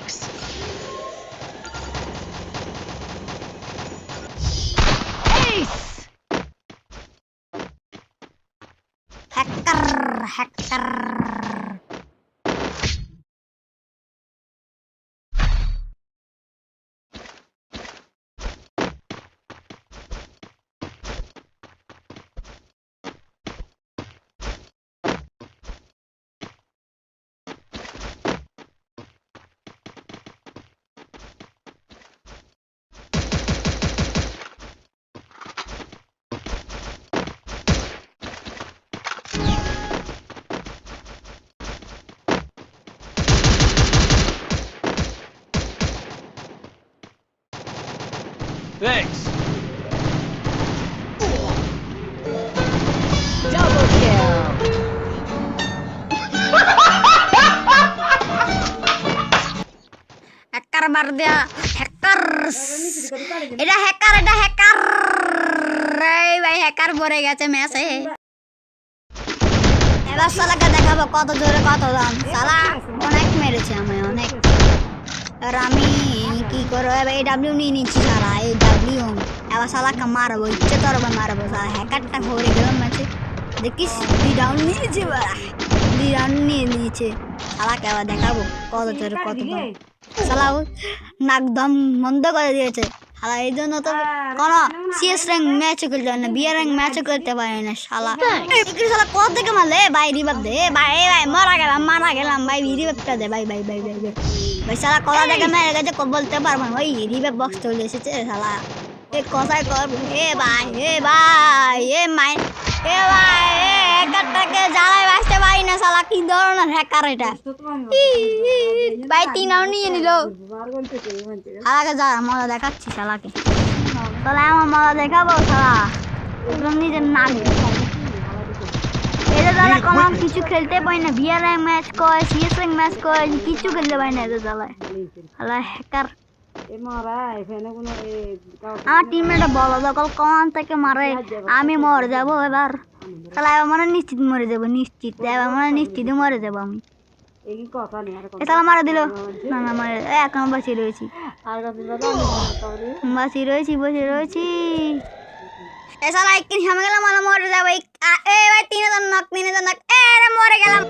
Thanks. Ace. Hacker. Thanks. Double kill. Hacker মার দেয়া hackers এটা হ্যাকার এই ভাই হ্যাকার পড়ে গেছে ম্যাচে এবার শালাকে দেখাবো কত জোরে কত দাম শালা অনেক মেরেছে আমায় অনেক আর আমি কি করবো এবার এই ডাব্লিউ নিয়ে নিচ্ছি শালা এই ডাব্লিউ এবার শালাকে মারবো ইচ্ছে তোর মারবো শালা হ্যাকারটা ভরে গেলাম ম্যাচে দেখিস 2 রাউন্ড নিয়েছে বাড়া 2 রাউন্ড নিয়ে নিয়েছে শালাকে এবার দেখাবো কত জোরে কত দাম শালা নাক দম বন্ধ করে দিয়েছে শালা এই জন্য তো কোনো সিএস র্যাঙ্ক ম্যাচও খেলতে পারে না বিয়ার র্যাঙ্ক ম্যাচও খেলতে পারে না শালা শালা কোথা থেকে মারলে ভাই রিভাইভ দে ভাই মারা গেলাম ভাই রিভাইভটা দে ভাই ভাই শালা কোথা থেকে মেরে গেছে বলতে পারবো না ওই রিভাইভ বক্স চলে এসেছে শালা এ কোথায় করবো এ ভাই এ ভাই হ্যাকারটাকে জ্বালায় বাঁচতে পারি না শালা কি ধরনের হ্যাকার এটা ভাই 3 রাউন্ড নিয়ে নিল শালাকে যা মজা দেখাচ্ছি শালাকে শালা আমার মজা দেখাবো শালা একদম নিজের নাক এদের দ্বারা কোনো কিছু খেলতে পারি না বিয়ার র্যাঙ্ক ম্যাচ করে সিএস র্যাঙ্ক ম্যাচ করে কিছু খেলতে পারি না এদের জ্বালায় শালা হ্যাকার আমার টিমমেটটা বলো দখল কোন থেকে মারে আমি মরে যাবো এবার তাহলে এবার মনে নিশ্চিত মরে যাবো নিশ্চিত এবার মনে নিশ্চিত মরে যাবো আমি তাহলে মারা দিল না মারে এখন বসে রয়েছি বসে রয়েছি এছাড়া একদিন সামনে গেলাম মরে যাবো এই ভাই 3 জন নাক মরে গেলাম